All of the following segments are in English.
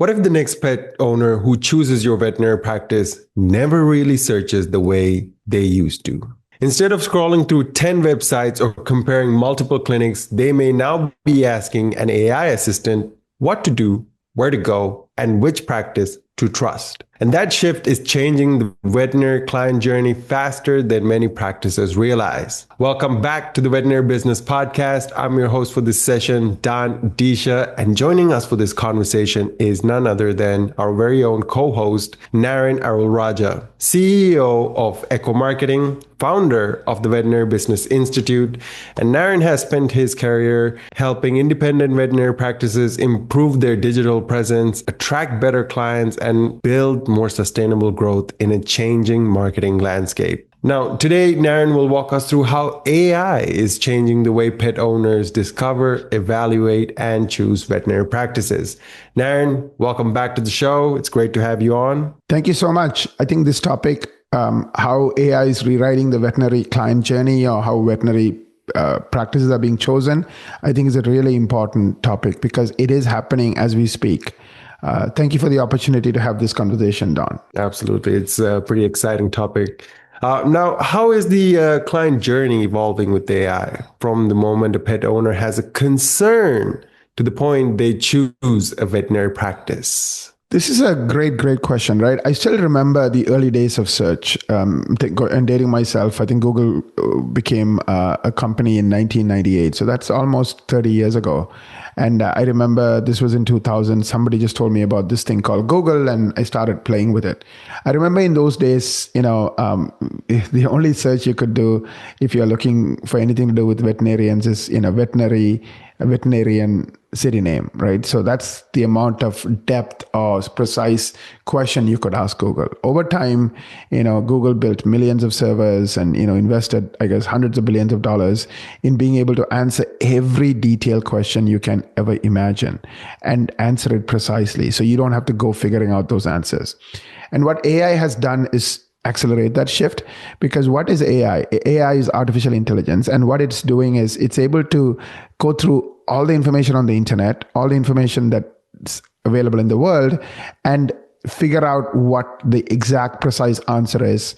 What if the next pet owner who chooses your veterinary practice never really searches the way they used to? Instead of scrolling through 10 websites or comparing multiple clinics, they may now be asking an AI assistant what to do, where to go, and which practice to trust. And that shift is changing the veterinary client journey faster than many practices realize. Welcome back to the Veterinary Business Podcast. I'm your host for this session, Don Adeesha, and joining us for this conversation is none other than our very own co-host, Naren Arulrajah, CEO of Ekwa Marketing, founder of the Veterinary Business Institute. And Naren has spent his career helping independent veterinary practices improve their digital presence, attract better clients, and build more sustainable growth in a changing marketing landscape. Now, today, Naren will walk us through how AI is changing the way pet owners discover, evaluate, and choose veterinary practices. Naren, welcome back to the show. It's great to have you on. Thank you so much. I think this topic, how AI is rewriting the veterinary client journey or how veterinary practices are being chosen, I think is a really important topic because it is happening as we speak. Thank you for the opportunity to have this conversation, Don. Absolutely. It's a pretty exciting topic. Now, how is the client journey evolving with AI from the moment a pet owner has a concern to the point they choose a veterinary practice? This is a great question, right? I still remember the early days of search and dating myself. I think Google became a company in 1998. So that's almost 30 years ago. And I remember this was in 2000. Somebody just told me about this thing called Google and I started playing with it. I remember in those days, the only search you could do if you're looking for anything to do with veterinarians is, veterinarian city name, right? So that's the amount of depth or precise question you could ask Google. Over time, Google built millions of servers and, invested, I guess, hundreds of billions of dollars in being able to answer every detailed question you can ever imagine and answer it precisely. So you don't have to go figuring out those answers. And what AI has done is accelerate that shift, because what is AI? AI is artificial intelligence. And what it's doing is it's able to go through all the information on the internet, all the information that's available in the world, and figure out what the exact precise answer is,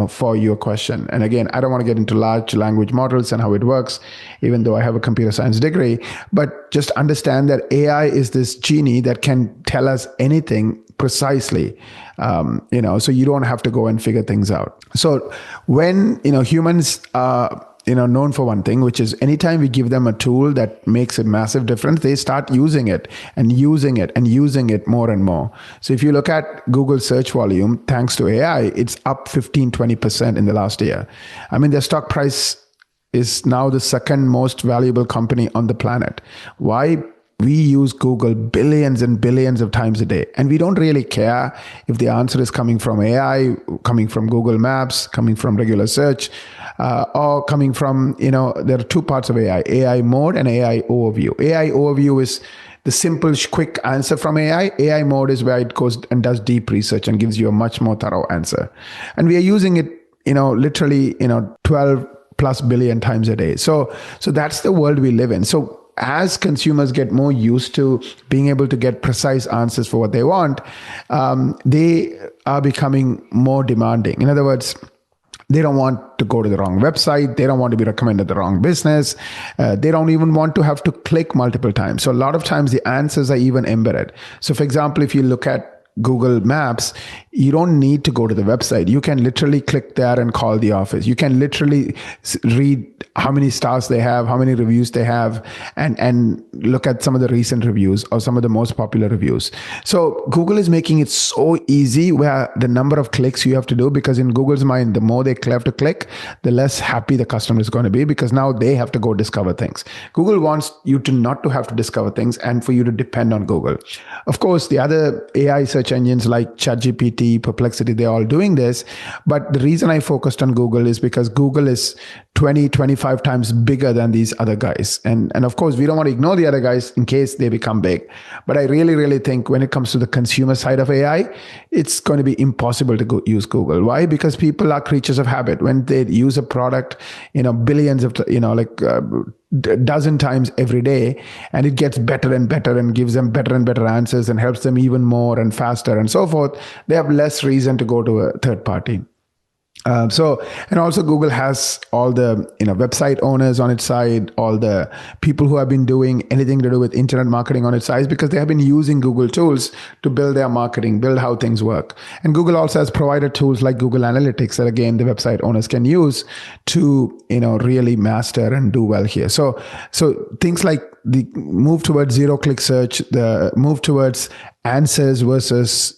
for your question. And again, I don't want to get into large language models and how it works, even though I have a computer science degree, but just understand that AI is this genie that can tell us anything precisely, so you don't have to go and figure things out. So when, humans are, known for one thing, which is anytime we give them a tool that makes a massive difference, they start using it and using it and using it more and more. So if you look at Google search volume, thanks to AI, it's up 15-20% in the last year. I mean, their stock price is now the second most valuable company on the planet. Why? We use Google billions and billions of times a day. And we don't really care if the answer is coming from AI, coming from Google Maps, coming from regular search, or coming from, there are two parts of AI mode and AI overview. AI overview is the simple, quick answer from AI. AI mode is where it goes and does deep research and gives you a much more thorough answer. And we are using it, literally, 12 plus billion times a day. So that's the world we live in. So as consumers get more used to being able to get precise answers for what they want, they are becoming more demanding. In other words, they don't want to go to the wrong website. They don't want to be recommended the wrong business. They don't even want to have to click multiple times. So a lot of times the answers are even embedded. So for example, if you look at Google Maps, you don't need to go to the website. You can literally click there and call the office. You can literally read how many stars they have, how many reviews they have, and look at some of the recent reviews or some of the most popular reviews. So Google is making it so easy where the number of clicks you have to do, because in Google's mind, the more they have to click, the less happy the customer is going to be, because now they have to go discover things. Google wants you to not to have to discover things and for you to depend on Google. Of course, the other AI search engines like ChatGPT, Perplexity, they're all doing this. But the reason I focused on Google is because Google is 20-25 times bigger than these other guys. And of course, we don't want to ignore the other guys in case they become big. But I really think when it comes to the consumer side of AI, it's going to be impossible to use Google. Why? Because people are creatures of habit. When they use a product, billions of, dozen times every day, and it gets better and better and gives them better and better answers and helps them even more and faster and so forth, they have less reason to go to a third party. And also Google has all the website owners on its side, all the people who have been doing anything to do with internet marketing on its side, because they have been using Google tools to build their marketing, build how things work. And Google also has provided tools like Google Analytics that again the website owners can use to really master and do well here. So things like the move towards zero-click search, the move towards answers versus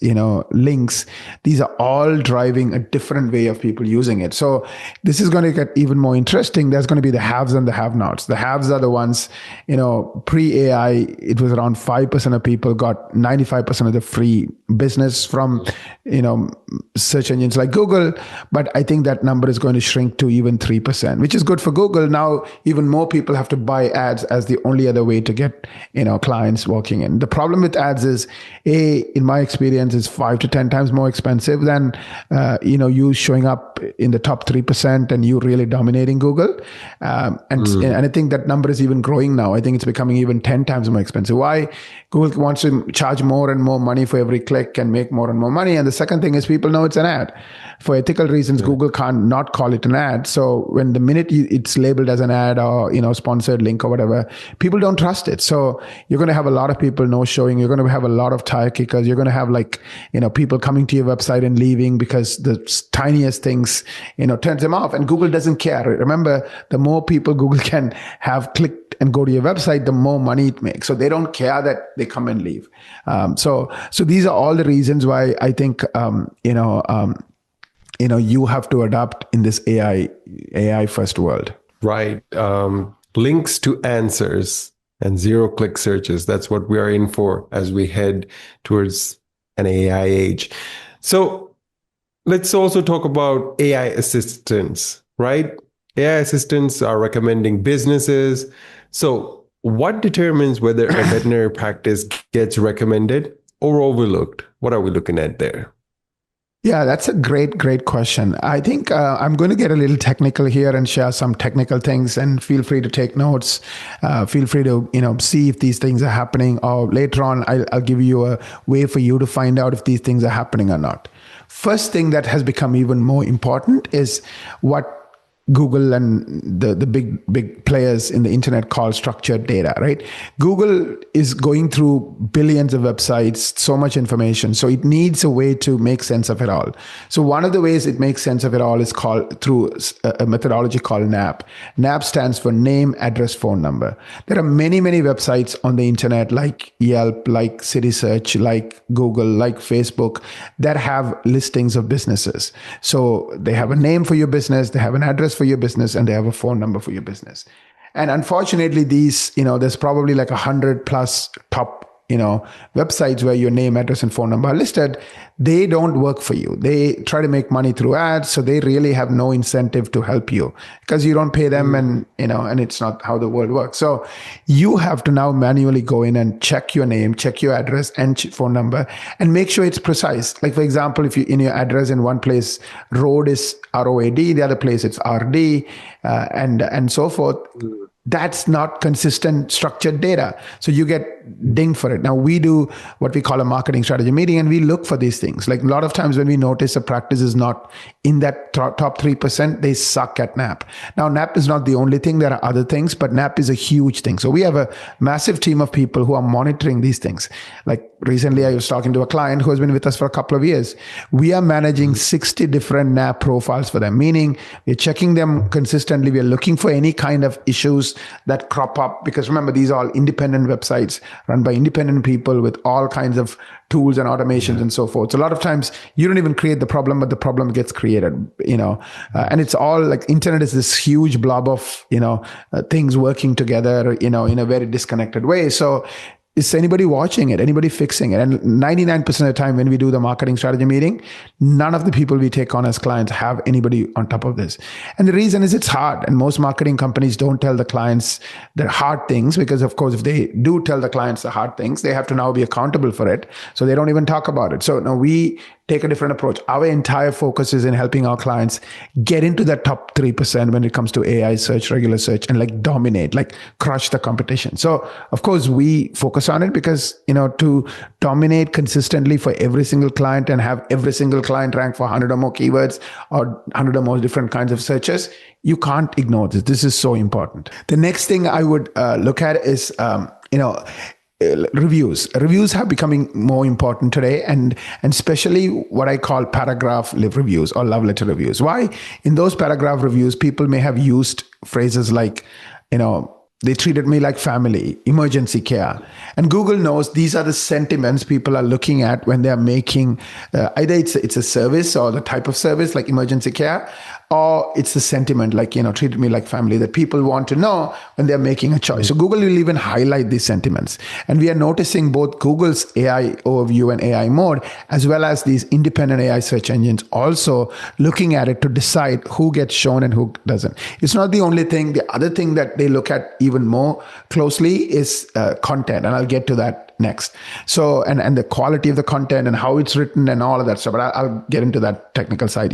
links, these are all driving a different way of people using it. So this is going to get even more interesting. There's going to be the haves and the have-nots. The haves are the ones, pre-AI, it was around 5% of people got 95% of the free business from search engines like Google, but I think that number is going to shrink to even 3%, which is good for Google. Now even more people have to buy ads as the only other way to get clients walking in. The problem with ads is, in my experience, is 5 to 10 times more expensive than you showing up in the top 3% and you really dominating Google. And I think that number is even growing now. I think it's becoming even 10 times more expensive. Why? Google wants to charge more and more money for every click and make more and more money. And the second thing is people know it's an ad. For ethical reasons, Google can't not call it an ad. So when the minute it's labeled as an ad or sponsored link or whatever, people don't trust it. So you're going to have a lot of people no showing. You're going to have a lot of tire kickers. You're going to have people coming to your website and leaving because the tiniest things turns them off. And Google doesn't care. Remember, the more people Google can have clicked and go to your website, the more money it makes. So they don't care that they come and leave. So these are all the reasons why I think you have to adapt in this AI first world. Right. Links to answers and zero-click searches. That's what we are in for as we head towards an AI age. So let's also talk about AI assistants, right? AI assistants are recommending businesses. So what determines whether a veterinary practice gets recommended or overlooked? What are we looking at there? Yeah, that's a great question. I think I'm going to get a little technical here and share some technical things, and feel free to take notes. Feel free to, see if these things are happening, or later on, I'll give you a way for you to find out if these things are happening or not. First thing that has become even more important is what Google and the big players in the internet call structured data, right? Google is going through billions of websites, so much information. So it needs a way to make sense of it all. So one of the ways it makes sense of it all is called through a methodology called NAP. NAP stands for name, address, phone number. There are many websites on the internet like Yelp, like CitySearch, like Google, like Facebook that have listings of businesses. So they have a name for your business, they have an address for your business, and they have a phone number for your business. And unfortunately, these, there's probably like 100 plus top, websites where your name, address, and phone number are listed. They don't work for you. They try to make money through ads. So they really have no incentive to help you because you don't pay them, and, and it's not how the world works. So you have to now manually go in and check your name, check your address and phone number, and make sure it's precise. Like, for example, if you in your address in one place, road is ROAD, the other place it's RD, and so forth. That's not consistent structured data. So you get dinged for it. Now we do what we call a marketing strategy meeting, and we look for these things. Like a lot of times when we notice a practice is not in that top 3%, they suck at NAP. Now NAP is not the only thing. There are other things, but NAP is a huge thing. So we have a massive team of people who are monitoring these things. Like recently I was talking to a client who has been with us for a couple of years. We are managing 60 different NAP profiles for them, meaning we're checking them consistently. We're looking for any kind of issues that crop up, because remember, these are all independent websites run by independent people with all kinds of tools and automations and so forth. So a lot of times you don't even create the problem, but the problem gets created, and it's all like internet is this huge blob of, things working together, in a very disconnected way. So is anybody watching it? Anybody fixing it? And 99% of the time when we do the marketing strategy meeting, none of the people we take on as clients have anybody on top of this. And the reason is it's hard. And most marketing companies don't tell the clients the hard things, because of course, if they do tell the clients the hard things, they have to now be accountable for it. So they don't even talk about it. So now we take a different approach. Our entire focus is in helping our clients get into that top 3% when it comes to AI search, regular search, and like dominate, like crush the competition. So of course we focus on it because, to dominate consistently for every single client and have every single client rank for 100 or more keywords or 100 or more different kinds of searches, you can't ignore this. This is so important. The next thing I would look at is, reviews. Reviews are becoming more important today, and especially what I call paragraph reviews or love letter reviews. Why? In those paragraph reviews, people may have used phrases like, they treated me like family, emergency care. And Google knows these are the sentiments people are looking at when they're making, either it's a service or the type of service like emergency care, or it's the sentiment like, treated me like family that people want to know when they're making a choice. So Google will even highlight these sentiments. And we are noticing both Google's AI overview and AI mode, as well as these independent AI search engines also looking at it to decide who gets shown and who doesn't. It's not the only thing. The other thing that they look at even more closely is content. And I'll get to that next. So, and the quality of the content and how it's written and all of that stuff. But I'll get into that technical side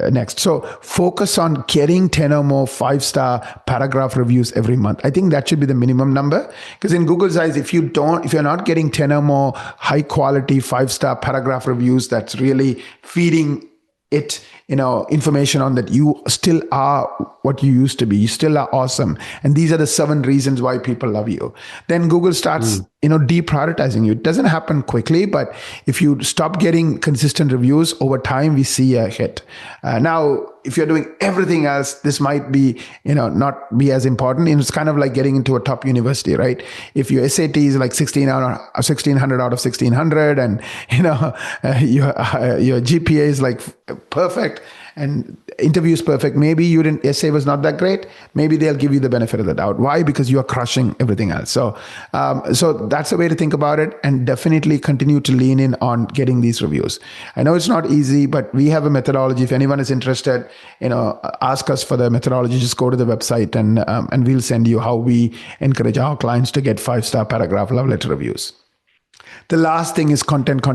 next. So focus on getting 10 or more 5-star paragraph reviews every month. I think that should be the minimum number, because in Google's eyes, if you're not getting 10 or more high quality 5-star paragraph reviews, that's really feeding it, information on that you still are what you used to be. You still are awesome. And these are the 7 reasons why people love you. Then Google starts, deprioritizing you. It doesn't happen quickly, but if you stop getting consistent reviews over time, we see a hit. Now, if you're doing everything else, this might be, not be as important. It's kind of like getting into a top university, right? If your SAT is like 1600 out of 1600 and, your GPA is like perfect and interview is perfect, maybe essay was not that great. Maybe they'll give you the benefit of the doubt. Why? Because you are crushing everything else. So that's a way to think about it, and definitely continue to lean in on getting these reviews. I know it's not easy, but we have a methodology. If anyone is interested, ask us for the methodology. Just go to the website and we'll send you how we encourage our clients to get 5-star paragraph love letter reviews. The last thing is content.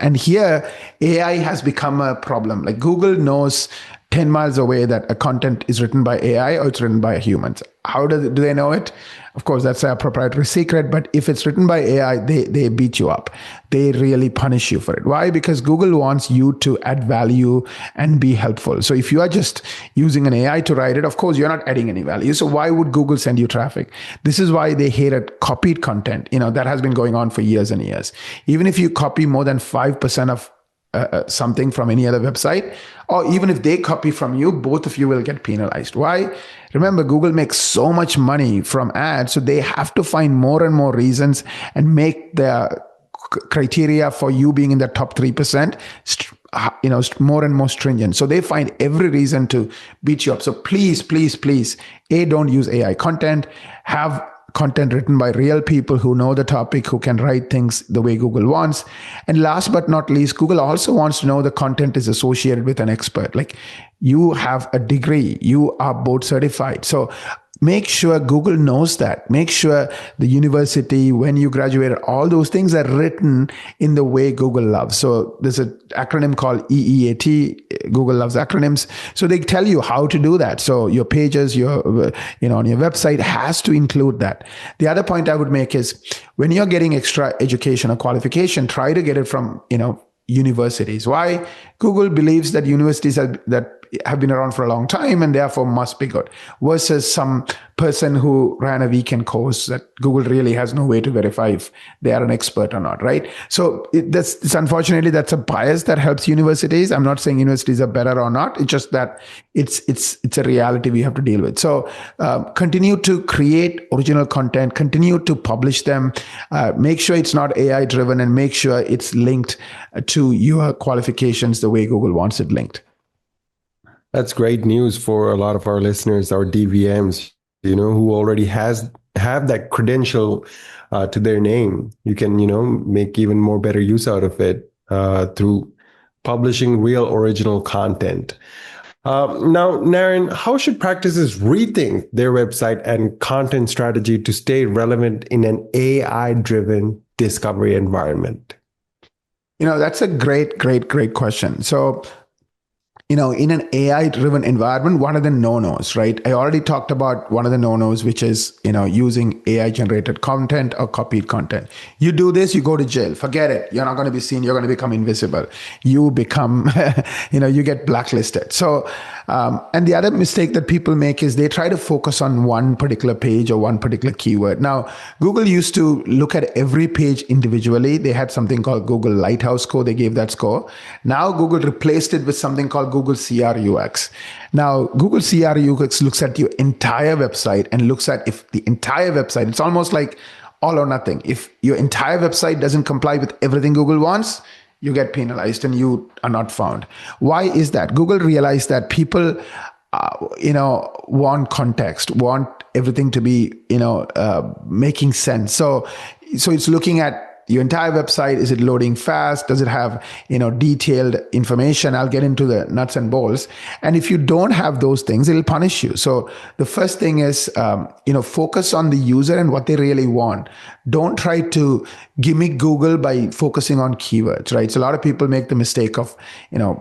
And here, AI has become a problem. Like Google knows 10 miles away that a content is written by AI or it's written by humans. How do they know it? Of course, that's a proprietary secret. But if it's written by AI, they beat you up. They really punish you for it. Why? Because Google wants you to add value and be helpful. So if you are just using an AI to write it, of course, you're not adding any value. So why would Google send you traffic? This is why they hated copied content. That has been going on for years and years. Even if you copy more than 5% of something from any other website, or even if they copy from you, both of you will get penalized. Why? Remember, Google makes so much money from ads, so they have to find more and more reasons and make the criteria for you being in the top 3%, more and more stringent. So they find every reason to beat you up. So please, don't use AI content. Have content written by real people who know the topic, who can write things the way Google wants. And last but not least, Google also wants to know the content is associated with an expert. Like you have a degree, you are board certified. So make sure Google knows that. Make sure the university, when you graduated, all those things are written in the way Google loves. So there's an acronym called EEAT. Google loves acronyms. So they tell you how to do that. So your pages, on your website has to include that. The other point I would make is when you're getting extra education or qualification, try to get it from, universities. Why? Google believes that universities have been around for a long time and therefore must be good, versus some person who ran a weekend course that Google really has no way to verify if they are an expert or not, right? So unfortunately, that's a bias that helps universities. I'm not saying universities are better or not. It's just that it's a reality we have to deal with. So continue to create original content, continue to publish them, make sure it's not AI driven, and make sure it's linked to your qualifications the way Google wants it linked. That's great news for a lot of our listeners, our DVMs, who already have that credential to their name. You can, make even more better use out of it through publishing real original content. Now, Naren, how should practices rethink their website and content strategy to stay relevant in an AI-driven discovery environment? That's a great question. So, in an AI driven environment, what are the no-nos, right? I already talked about one of the no-nos, which is, using AI generated content or copied content. You do this, you go to jail. Forget it. You're not going to be seen. You're going to become invisible. You become, you get blacklisted. So, and the other mistake that people make is they try to focus on one particular page or one particular keyword. Now, Google used to look at every page individually. They had something called Google Lighthouse score. They gave that score. Now, Google replaced it with something called Google CRUX. Now, Google CRUX looks at your entire website and looks at if the entire website, it's almost like all or nothing. If your entire website doesn't comply with everything Google wants, you get penalized and you are not found. Why is that? Google realized that people, want context, want everything to be, making sense. So it's looking at your entire website. Is it loading fast? Does it have, detailed information? I'll get into the nuts and bolts. And if you don't have those things, it'll punish you. So the first thing is, focus on the user and what they really want. Don't try to gimmick Google by focusing on keywords, right? So a lot of people make the mistake of,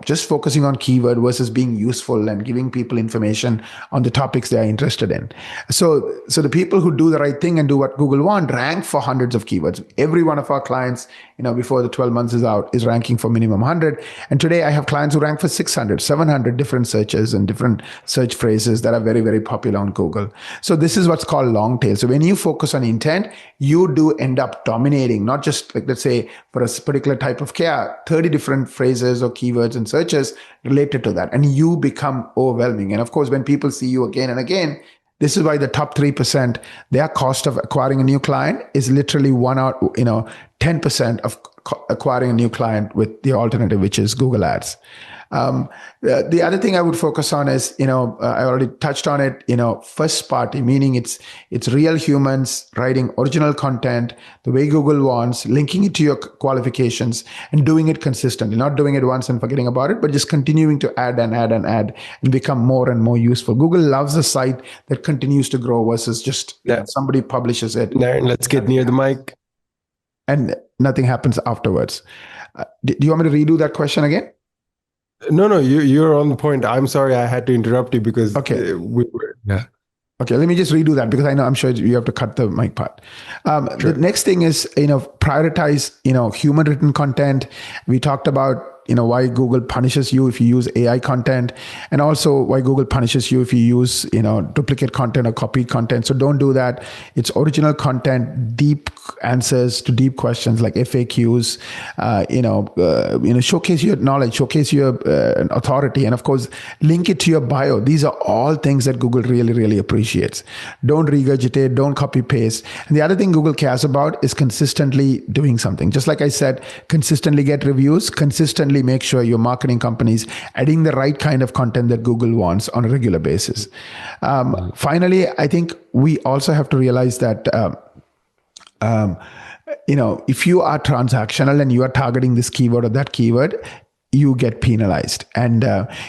just focusing on keyword versus being useful and giving people information on the topics they are interested in. So the people who do the right thing and do what Google want rank for hundreds of keywords. Every one of our clients, before the 12 months is out, is ranking for minimum 100. And today I have clients who rank for 600, 700 different searches and different search phrases that are very, very popular on Google. So this is what's called long tail. So when you focus on intent, you do end up dominating, not just like, let's say for a particular type of care, 30 different phrases or keywords and searches related to that. And you become overwhelming. And of course, when people see you again and again, this is why the top 3%, their cost of acquiring a new client is literally 10% of acquiring a new client with the alternative, which is Google Ads. The other thing I would focus on is, I already touched on it, first party, meaning it's real humans writing original content the way Google wants, linking it to your qualifications and doing it consistently, not doing it once and forgetting about it, but just continuing to add and become more and more useful. Google loves a site that continues to grow versus just somebody publishes it. Naren, let's get near the mic. And nothing happens afterwards. Do you want me to redo that question again? No, you're on the point. I'm sorry I had to interrupt you because okay. we were. Yeah. Okay, let me just redo that because I'm sure you have to cut the mic part. Sure. The next thing is, prioritize, human written content. We talked about, why Google punishes you if you use AI content, and also why Google punishes you if you use, duplicate content or copied content. So don't do that. It's original content, deep answers to deep questions like FAQs, showcase your knowledge, showcase your authority, and of course, link it to your bio. These are all things that Google really, really appreciates. Don't regurgitate, don't copy paste. And the other thing Google cares about is consistently doing something. Just like I said, consistently get reviews, consistently make sure your marketing companies adding the right kind of content that Google wants on a regular basis. Finally, I think we also have to realize that if you are transactional and you are targeting this keyword or that keyword, you get penalized. And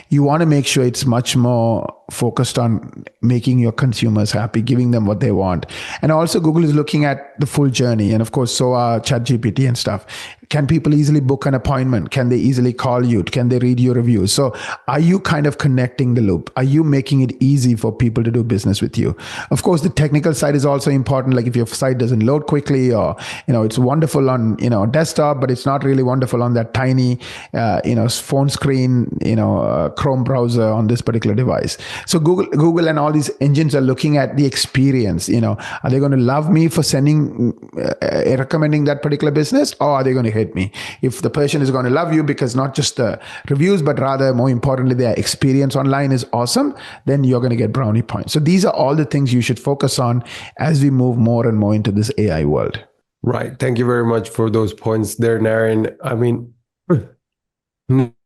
you want to make sure it's much more focused on making your consumers happy, giving them what they want. And also Google is looking at the full journey. And of course, so are ChatGPT and stuff. Can people easily book an appointment? Can they easily call you? Can they read your reviews? So are you kind of connecting the loop? Are you making it easy for people to do business with you? Of course, the technical side is also important. Like if your site doesn't load quickly, or, it's wonderful on, desktop, but it's not really wonderful on that tiny, phone screen, Chrome browser on this particular device. So Google and all these engines are looking at the experience. Are they going to love me for recommending that particular business, or are they going to hate me? If the person is going to love you because not just the reviews, but rather more importantly, their experience online is awesome, then you're going to get brownie points. So these are all the things you should focus on as we move more and more into this AI world. Right. Thank you very much for those points there, Naren. I mean,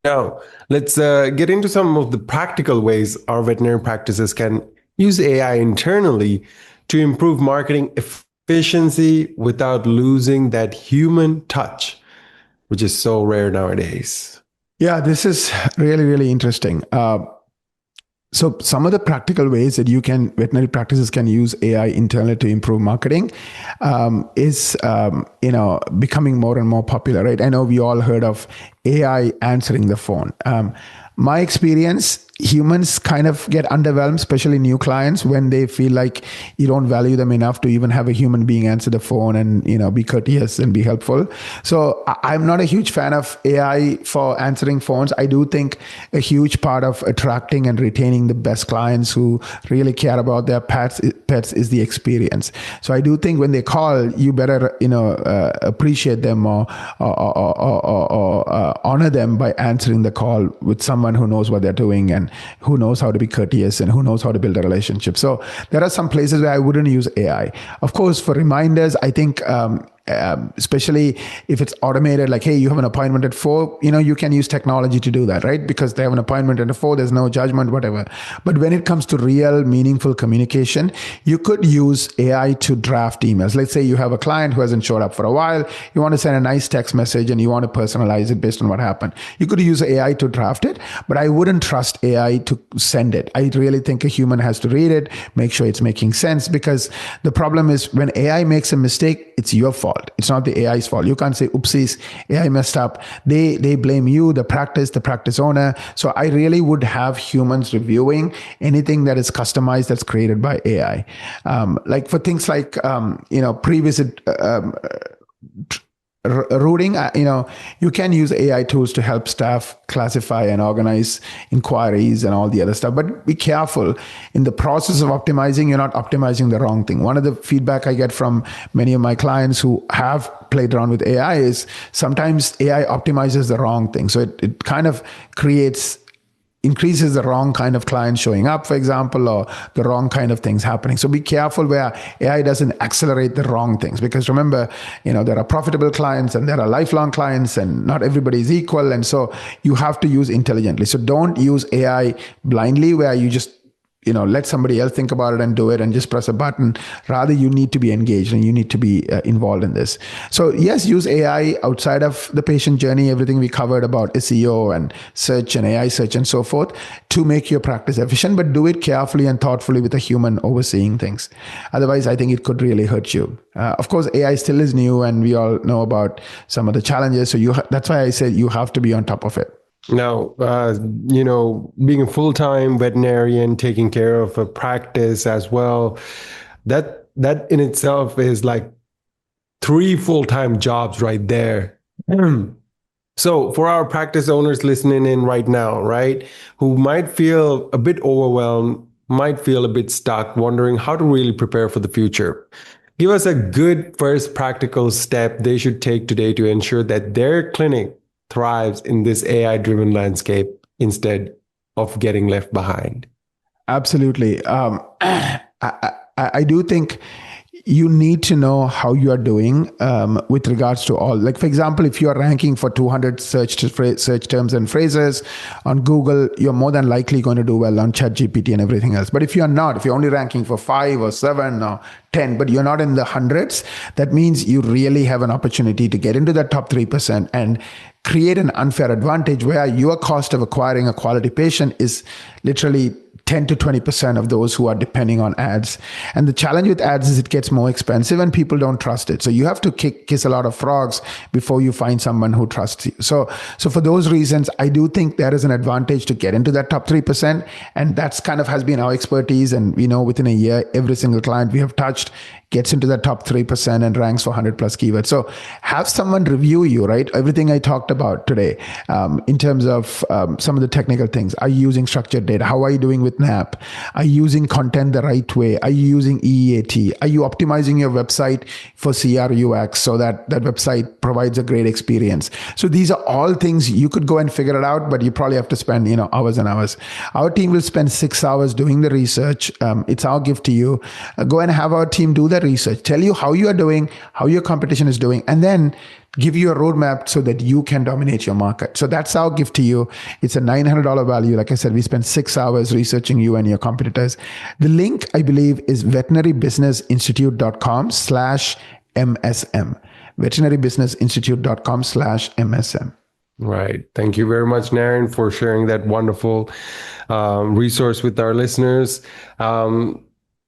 now, let's get into some of the practical ways our veterinary practices can use AI internally to improve marketing efficiency without losing that human touch, which is so rare nowadays. Yeah, this is really, really interesting. So some of the practical ways that veterinary practices can use AI internally to improve marketing is becoming more and more popular, right? I know we all heard of AI answering the phone. My experience, humans kind of get underwhelmed, especially new clients, when they feel like you don't value them enough to even have a human being answer the phone and be courteous and be helpful. So I'm not a huge fan of AI for answering phones. I do think a huge part of attracting and retaining the best clients who really care about their pets is the experience. So I do think when they call, you better appreciate them or honor them by answering the call with someone who knows what they're doing and who knows how to be courteous and who knows how to build a relationship. So there are some places where I wouldn't use AI. Of course, for reminders, I think especially if it's automated, like, hey, you have an appointment at 4, you can use technology to do that, right? Because they have an appointment at 4, there's no judgment, whatever. But when it comes to real meaningful communication, you could use AI to draft emails. Let's say you have a client who hasn't showed up for a while. You want to send a nice text message and you want to personalize it based on what happened. You could use AI to draft it, but I wouldn't trust AI to send it. I really think a human has to read it, make sure it's making sense, because the problem is when AI makes a mistake, it's your fault. It's not the AI's fault. You can't say, oopsies, AI messed up. They blame you, the practice owner. So I really would have humans reviewing anything that is customized that's created by AI. Like for things like, pre-visit routing, you can use AI tools to help staff classify and organize inquiries and all the other stuff. But be careful. In the process of optimizing, you're not optimizing the wrong thing. One of the feedback I get from many of my clients who have played around with AI is sometimes AI optimizes the wrong thing. So it kind of increases the wrong kind of clients showing up, for example, or the wrong kind of things happening. So be careful where AI doesn't accelerate the wrong things. Because remember, there are profitable clients and there are lifelong clients and not everybody is equal. And so you have to use intelligently. So don't use AI blindly where you just let somebody else think about it and do it and just press a button. Rather, you need to be engaged and you need to be involved in this. So yes, use AI outside of the patient journey, everything we covered about SEO and search and AI search and so forth to make your practice efficient, but do it carefully and thoughtfully with a human overseeing things. Otherwise, I think it could really hurt you. Of course, AI still is new and we all know about some of the challenges. So that's why I said you have to be on top of it. Now, being a full-time veterinarian, taking care of a practice as well, that in itself is like 3 full-time jobs right there. So for our practice owners listening in right now, right, who might feel a bit overwhelmed, might feel a bit stuck, wondering how to really prepare for the future, give us a good first practical step they should take today to ensure that their clinic thrives in this AI-driven landscape instead of getting left behind. Absolutely. I do think you need to know how you are doing with regards to all. Like, for example, if you are ranking for 200 search terms and phrases on Google, you're more than likely going to do well on ChatGPT and everything else. But if you're not, if you're only ranking for 5 or 7 or 10, but you're not in the hundreds, that means you really have an opportunity to get into that top 3% and create an unfair advantage where your cost of acquiring a quality patient is literally 10 to 20% of those who are depending on ads. And the challenge with ads is it gets more expensive and people don't trust it. So you have to kiss a lot of frogs before you find someone who trusts you. So for those reasons, I do think there is an advantage to get into that top 3%. And that's kind of has been our expertise. And we know within a year, every single client we have touched gets into the top 3% and ranks for 100 plus keywords. So have someone review you, right? Everything I talked about today in terms of some of the technical things. Are you using structured data? How are you doing with NAP? Are you using content the right way? Are you using EEAT? Are you optimizing your website for CRUX so that that website provides a great experience? So these are all things you could go and figure it out, but you probably have to spend hours and hours. Our team will spend 6 hours doing the research. It's our gift to you. Go and have our team do the research, tell you how you are doing, how your competition is doing, and then give you a roadmap so that you can dominate your market. So that's our gift to you. It's a $900 value. Like I said, we spent 6 hours researching you and your competitors. The link, I believe, is veterinarybusinessinstitute.com/MSM. veterinarybusinessinstitute.com/MSM. Right. Thank you very much, Naren, for sharing that wonderful resource with our listeners.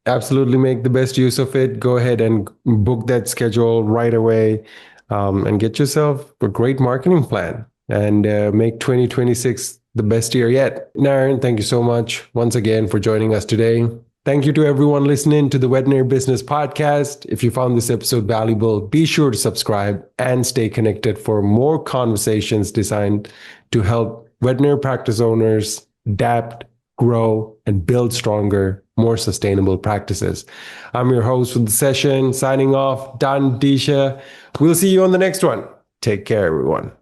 Absolutely make the best use of it. Go ahead and book that schedule right away, and get yourself a great marketing plan, and make 2026 the best year yet. Naren, thank you so much once again for joining us today. Thank you to everyone listening to the Veterinary Business Podcast. If you found this episode valuable, be sure to subscribe and stay connected for more conversations designed to help veterinary practice owners adapt, grow, and build stronger, more sustainable practices. I'm your host for the session, signing off, Don Adeesha. We'll see you on the next one. Take care, everyone.